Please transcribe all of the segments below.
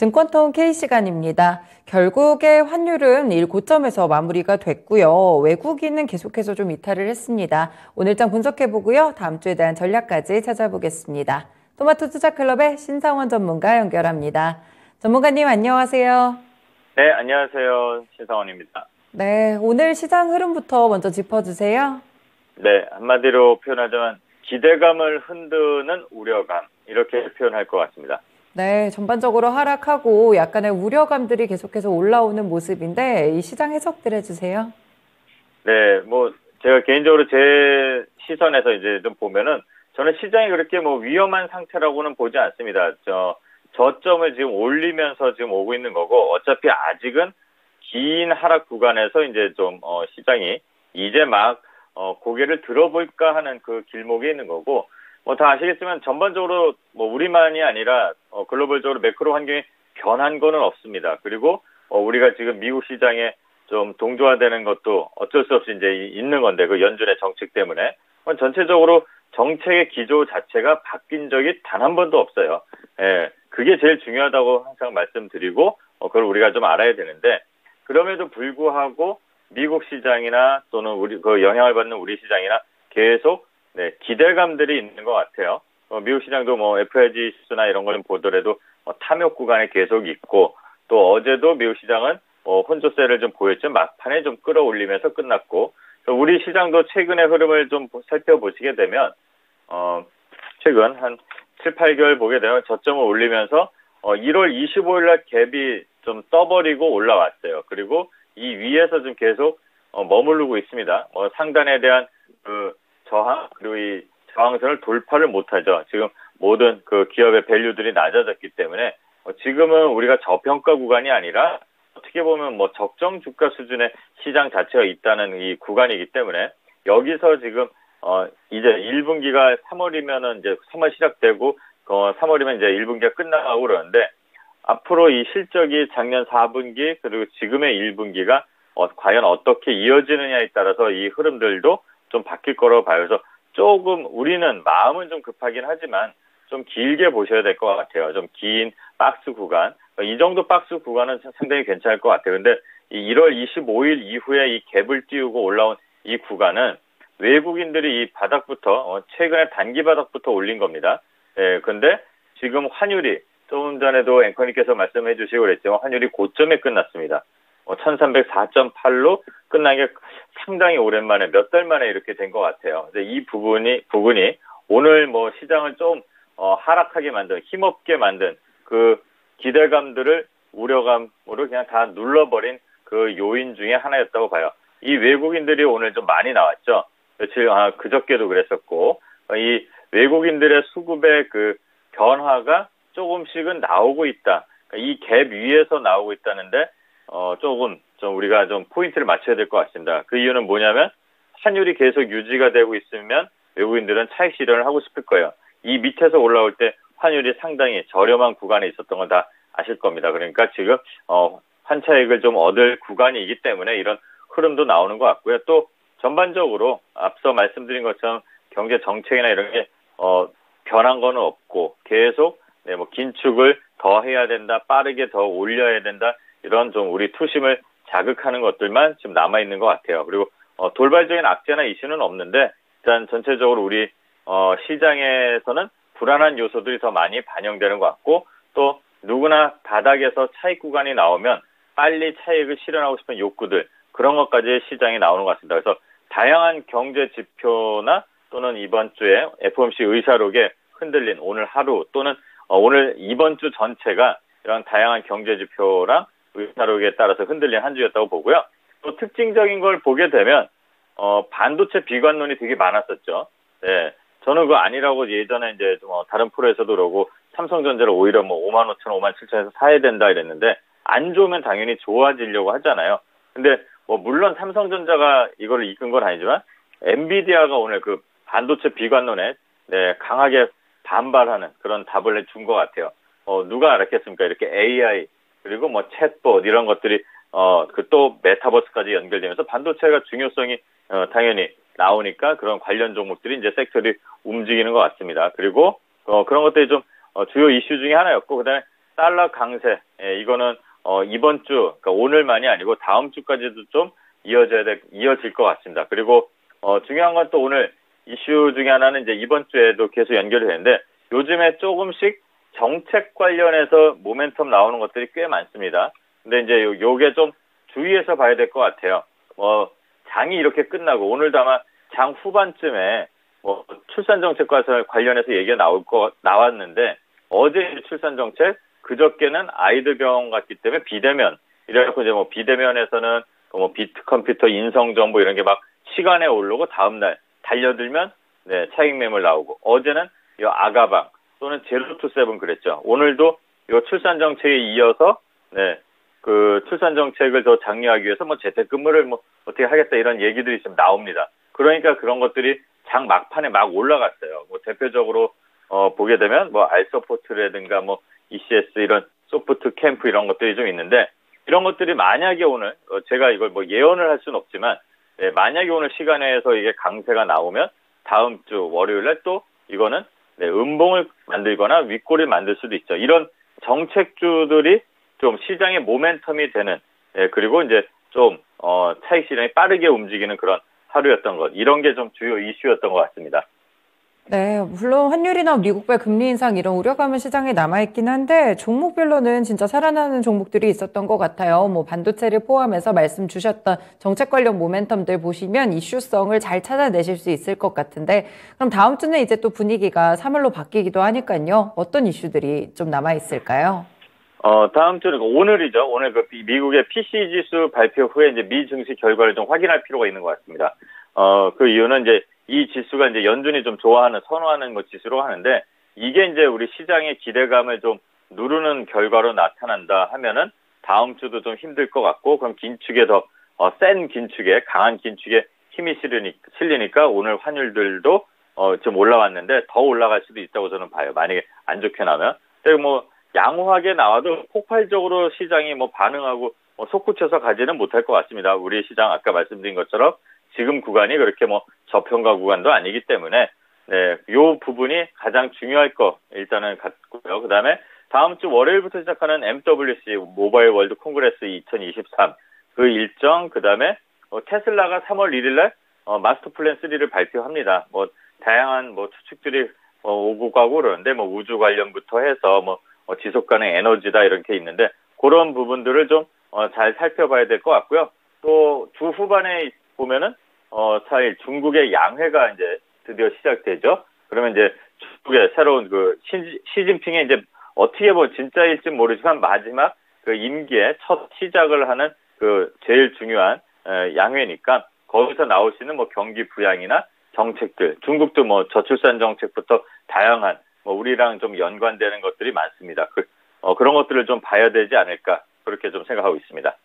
증권통 K 시간입니다. 결국에 환율은 고점에서 마무리가 됐고요. 외국인은 계속해서 좀 이탈을 했습니다. 오늘장 분석해보고요. 다음 주에 대한 전략까지 찾아보겠습니다. 토마토 투자클럽의 신상원 전문가 연결합니다. 전문가님 안녕하세요. 네, 안녕하세요. 신상원입니다. 네, 오늘 시장 흐름부터 먼저 짚어주세요. 네, 한마디로 표현하자면 기대감을 흔드는 우려감, 이렇게 표현할 것 같습니다. 네, 전반적으로 하락하고 약간의 우려감들이 계속해서 올라오는 모습인데 이 시장 해석들 해주세요. 네, 제가 개인적으로 제 시선에서 이제 좀 보면은 저는 시장이 그렇게 위험한 상태라고는 보지 않습니다. 저점을 지금 올리면서 지금 오고 있는 거고, 어차피 아직은 긴 하락 구간에서 이제 시장이 이제 막 고개를 들어볼까 하는 그 길목에 있는 거고, 다 아시겠지만 전반적으로 우리만이 아니라 글로벌적으로 매크로 환경이 변한 거는 없습니다. 그리고 우리가 지금 미국 시장에 좀 동조화되는 것도 어쩔 수 없이 이제 있는 건데, 그 연준의 정책 때문에 전체적으로 정책의 기조 자체가 바뀐 적이 단 한 번도 없어요. 예, 그게 제일 중요하다고 항상 말씀드리고 그걸 우리가 좀 알아야 되는데, 그럼에도 불구하고 미국 시장이나 또는 그 영향을 받는 우리 시장이나 계속 기대감들이 있는 것 같아요. 미국 시장도 FOMC 지수나 이런 걸 보더라도 탐욕 구간에 계속 있고, 또 어제도 미국 시장은 혼조세를 좀 보였죠. 막판에 좀 끌어올리면서 끝났고, 우리 시장도 최근의 흐름을 좀 살펴보시게 되면 최근 한 7, 8개월 보게 되면 저점을 올리면서 1월 25일 날 갭이 좀 떠버리고 올라왔어요. 그리고 이 위에서 좀 계속 머무르고 있습니다. 상단에 대한 그 저항, 그리고 이 저항선을 돌파를 못하죠. 지금 모든 그 기업의 밸류들이 낮아졌기 때문에 지금은 우리가 저평가 구간이 아니라 어떻게 보면 적정 주가 수준의 시장 자체가 있다는 이 구간이기 때문에, 여기서 지금 이제 1분기가 3월이면은 이제 3월 시작되고 3월이면 이제 1분기가 끝나가고 그러는데, 앞으로 이 실적이 작년 4분기 그리고 지금의 1분기가 과연 어떻게 이어지느냐에 따라서 이 흐름들도 좀 바뀔 거라고 봐요. 그래서 조금 우리는 마음은 좀 급하긴 하지만 좀 길게 보셔야 될 것 같아요. 좀 긴 박스 구간. 이 정도 박스 구간은 상당히 괜찮을 것 같아요. 근데 이 1월 25일 이후에 이 갭을 띄우고 올라온 이 구간은 외국인들이 이 바닥부터 최근에 단기 바닥부터 올린 겁니다. 근데 지금 환율이 조금 전에도 앵커님께서 말씀해 주시고 그랬지만 환율이 고점에 끝났습니다. 1304.8로 끝난 게 상당히 오랜만에 몇 달 만에 이렇게 된 것 같아요. 근데 이 부분이 오늘 시장을 좀 하락하게 만든, 힘없게 만든 그 기대감들을 우려감으로 그냥 다 눌러버린 그 요인 중에 하나였다고 봐요. 이 외국인들이 오늘 좀 많이 나왔죠. 며칠 그저께도 그랬었고, 이 외국인들의 수급의 그 변화가 조금씩은 나오고 있다. 이 갭 위에서 나오고 있다는데 조금 좀 우리가 좀 포인트를 맞춰야 될 것 같습니다. 그 이유는 뭐냐면, 환율이 계속 유지가 되고 있으면 외국인들은 차익 실현을 하고 싶을 거예요. 이 밑에서 올라올 때 환율이 상당히 저렴한 구간에 있었던 건 다 아실 겁니다. 그러니까 지금 환차익을 좀 얻을 구간이기 때문에 이런 흐름도 나오는 것 같고요. 또 전반적으로 앞서 말씀드린 것처럼 경제 정책이나 이런 게 변한 거는 없고, 계속 긴축을 더 해야 된다, 빠르게 더 올려야 된다, 이런 좀 우리 투심을 자극하는 것들만 지금 남아 있는 것 같아요. 그리고 돌발적인 악재나 이슈는 없는데, 일단 전체적으로 우리 시장에서는 불안한 요소들이 더 많이 반영되는 것 같고, 또 누구나 바닥에서 차익 구간이 나오면 빨리 차익을 실현하고 싶은 욕구들, 그런 것까지 시장에 나오는 것 같습니다. 그래서 다양한 경제 지표나 또는 이번 주에 FOMC 의사록에 흔들린 오늘 하루, 또는 오늘 이번 주 전체가 이런 다양한 경제 지표랑 의사록에 따라서 흔들린 한 주였다고 보고요. 또 특징적인 걸 보게 되면 반도체 비관론이 되게 많았었죠. 네, 저는 그거 아니라고 예전에 이제 다른 프로에서도 그러고 삼성전자를 오히려 55,000, 57,000에서 사야 된다 이랬는데, 안 좋으면 당연히 좋아지려고 하잖아요. 근데 물론 삼성전자가 이걸 이끈 건 아니지만 엔비디아가 오늘 그 반도체 비관론에 강하게 반발하는 그런 답을 준 것 같아요. 누가 알았겠습니까? 이렇게 AI 그리고 챗봇 이런 것들이 또 메타버스까지 연결되면서 반도체가 중요성이 당연히 나오니까 그런 관련 종목들이 이제 섹터들이 움직이는 것 같습니다. 그리고 그런 것들이 좀 주요 이슈 중에 하나였고, 그다음에 달러 강세, 이거는 이번 주, 그러니까 오늘만이 아니고 다음 주까지도 좀 이어질 것 같습니다. 그리고 중요한 건 또 오늘 이슈 중에 하나는 이제 이번 주에도 계속 연결이 되는데 요즘에 조금씩 정책 관련해서 모멘텀 나오는 것들이 꽤 많습니다. 근데 이제 요게 좀 주의해서 봐야 될 것 같아요. 장이 이렇게 끝나고 오늘도 아마 장 후반쯤에 출산 정책과 관련해서 얘기가 나왔는데 어제 출산 정책 그저께는 아이들 병원 갔기 때문에 비대면 이래갖고 이제 비대면에서는 비트 컴퓨터 인성 정보 이런 게 막 시간에 오르고 다음날 달려들면 차익 매물 나오고 어제는 이 아가방 또는 제로 투 세븐 그랬죠. 오늘도 이 출산 정책에 이어서 그 출산 정책을 더 장려하기 위해서 재택근무를 어떻게 하겠다 이런 얘기들이 좀 나옵니다. 그러니까 그런 것들이 장 막판에 막 올라갔어요. 대표적으로 보게 되면 알서포트라든가 ECS 이런 소프트 캠프 이런 것들이 좀 있는데 이런 것들이 만약에 오늘 제가 이걸 예언을 할 수는 없지만 만약에 오늘 시간에서 이게 강세가 나오면 다음 주 월요일에 또 이거는 음봉을 만들거나 윗골을 만들 수도 있죠. 이런 정책주들이 좀 시장의 모멘텀이 되는 그리고 이제 좀 차익 시장이 빠르게 움직이는 그런 하루였던 것 이런 게 좀 주요 이슈였던 것 같습니다. 네, 물론 환율이나 미국발 금리 인상 이런 우려감은 시장에 남아있긴 한데 종목별로는 진짜 살아나는 종목들이 있었던 것 같아요. 반도체를 포함해서 말씀 주셨던 정책 관련 모멘텀들 보시면 이슈성을 잘 찾아내실 수 있을 것 같은데 그럼 다음 주는 이제 또 분위기가 3월로 바뀌기도 하니까요. 어떤 이슈들이 좀 남아있을까요? 다음 주는 오늘이죠. 오늘 미국의 PC 지수 발표 후에 이제 미 증시 결과를 좀 확인할 필요가 있는 것 같습니다. 그 이유는 이제 이 지수가 이제 연준이 좀 선호하는 지수로 하는데 이게 이제 우리 시장의 기대감을 좀 누르는 결과로 나타난다 하면은 다음 주도 좀 힘들 것 같고 그럼 긴축에 센 긴축에 강한 긴축에 힘이 실리니까 오늘 환율들도 좀 올라왔는데 더 올라갈 수도 있다고 저는 봐요. 만약에 안 좋게 나면. 양호하게 나와도 폭발적으로 시장이 반응하고 솟구쳐서 가지는 못할 것 같습니다. 우리 시장 아까 말씀드린 것처럼 지금 구간이 그렇게 저평가 구간도 아니기 때문에 요 부분이 가장 중요할 거 일단은 같고요. 그다음에 다음 주 월요일부터 시작하는 MWC 모바일 월드 콩그레스 2023 그 일정 그다음에 테슬라가 3월 1일 날 마스터 플랜 3를 발표합니다. 다양한 추측들이 오고 가고 그러는데 우주 관련부터 해서 지속 가능 에너지다 이렇게 있는데 그런 부분들을 좀 잘 살펴봐야 될 것 같고요. 또 주 후반에 보면은 4일 중국의 양회가 이제 드디어 시작되죠. 그러면 이제 중국의 새로운 시진핑의 이제 어떻게 진짜일지 모르지만 마지막 그 임기의 첫 시작을 하는 제일 중요한 양회니까 거기서 나올 수 있는 경기 부양이나 정책들, 중국도 저출산 정책부터 다양한 우리랑 좀 연관되는 것들이 많습니다. 그런 것들을 좀 봐야 되지 않을까 그렇게 좀 생각하고 있습니다.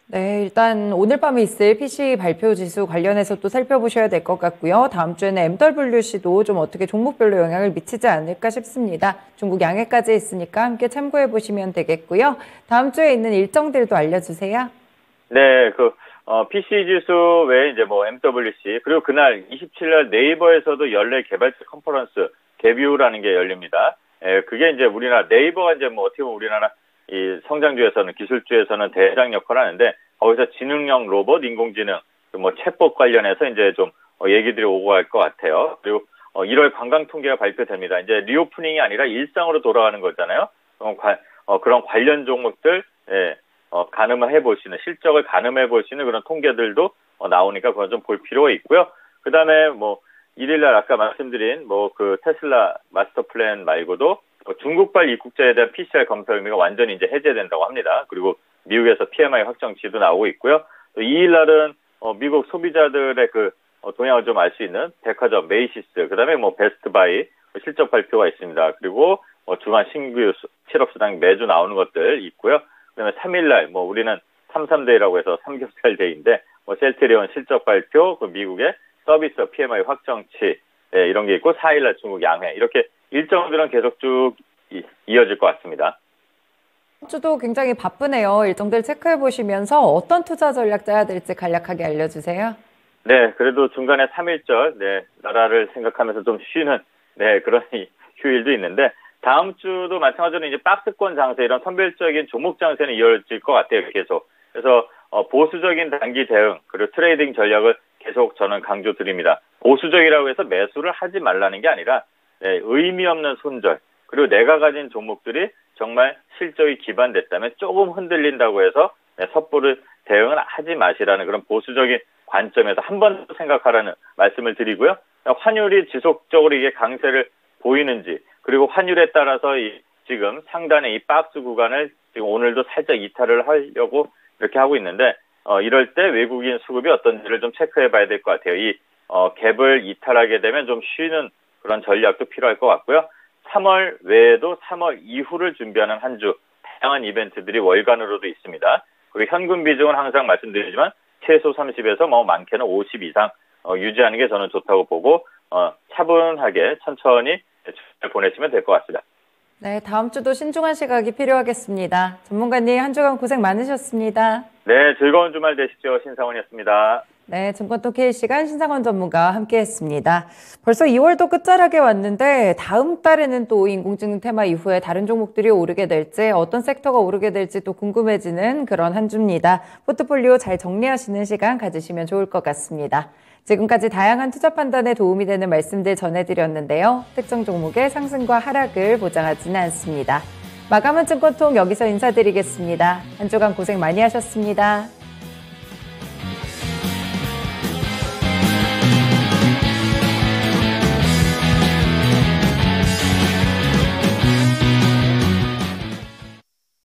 네, 일단 오늘 밤에 있을 PC 발표 지수 관련해서 또 살펴보셔야 될 것 같고요. 다음 주에는 MWC도 좀 어떻게 종목별로 영향을 미치지 않을까 싶습니다. 중국 양해까지 있으니까 함께 참고해 보시면 되겠고요. 다음 주에 있는 일정들도 알려주세요. 네, PC 지수 외에 이제 MWC 그리고 그날 27일 네이버에서도 연례 개발자 컨퍼런스 개뷰라는 게 열립니다. 그게 이제 우리나라 네이버가 이제 어떻게 보면 우리나라 이 성장주에서는 기술주에서는 대장 역할을 하는데 거기서 지능형 로봇, 인공지능, 챗봇 관련해서 이제 좀 얘기들이 오고 갈 것 같아요. 그리고 1월 관광 통계가 발표됩니다. 이제 리오프닝이 아니라 일상으로 돌아가는 거잖아요. 그런 관련 종목들 가늠을 해보시는 실적을 가늠해 보시는 그런 통계들도 나오니까 그건 좀 볼 필요가 있고요. 그다음에 1일날 아까 말씀드린 테슬라 마스터 플랜 말고도 중국발 입국자에 대한 PCR 검사 의무가 완전히 이제 해제된다고 합니다. 그리고 미국에서 PMI 확정치도 나오고 있고요. 또 2일날은 미국 소비자들의 동향을 좀 알 수 있는 백화점 메이시스, 그다음에 베스트바이 실적 발표가 있습니다. 그리고 주간 신규 실업수당 매주 나오는 것들 있고요. 그다음에 3일날 우리는 33데이라고 해서 삼겹살 데이인데 셀트리온 실적 발표, 미국의 서비스 PMI 확정치 이런 게 있고 4일날 중국 양회 이렇게 일정들은 계속 쭉 이어질 것 같습니다. 주도 굉장히 바쁘네요. 일정들 체크해 보시면서 어떤 투자 전략 짜야 될지 간략하게 알려주세요. 네, 그래도 중간에 3일절 나라를 생각하면서 좀 쉬는 그런 휴일도 있는데 다음 주도 마찬가지로 이제 박스권 장세, 이런 선별적인 종목 장세는 이어질 것 같아요, 계속. 그래서 보수적인 단기 대응, 그리고 트레이딩 전략을 계속 저는 강조드립니다. 보수적이라고 해서 매수를 하지 말라는 게 아니라 의미 없는 손절, 그리고 내가 가진 종목들이 정말 실적이 기반됐다면 조금 흔들린다고 해서 섣부른 대응을 하지 마시라는 그런 보수적인 관점에서 한 번 더 생각하라는 말씀을 드리고요. 환율이 지속적으로 이게 강세를 보이는지, 그리고 환율에 따라서 지금 상단의 이 박스 구간을 지금 오늘도 살짝 이탈을 하려고 이렇게 하고 있는데, 이럴 때 외국인 수급이 어떤지를 좀 체크해 봐야 될 것 같아요. 이 갭을 이탈하게 되면 좀 쉬는 그런 전략도 필요할 것 같고요. 3월 외에도 3월 이후를 준비하는 한 주 다양한 이벤트들이 월간으로도 있습니다. 그리고 현금 비중은 항상 말씀드리지만 최소 30에서 많게는 50 이상 유지하는 게 저는 좋다고 보고 차분하게 천천히 보내시면 될 것 같습니다. 네, 다음 주도 신중한 시각이 필요하겠습니다. 전문가님, 한 주간 고생 많으셨습니다. 네, 즐거운 주말 되십시오. 신상원이었습니다. 네, 증권톡 K시간 신상원 전문가와 함께했습니다. 벌써 2월도 끝자락에 왔는데 다음 달에는 또 인공지능 테마 이후에 다른 종목들이 오르게 될지, 어떤 섹터가 오르게 될지 또 궁금해지는 그런 한 주입니다. 포트폴리오 잘 정리하시는 시간 가지시면 좋을 것 같습니다. 지금까지 다양한 투자 판단에 도움이 되는 말씀들 전해드렸는데요. 특정 종목의 상승과 하락을 보장하지는 않습니다. 마감은 증권통 여기서 인사드리겠습니다. 한 주간 고생 많이 하셨습니다.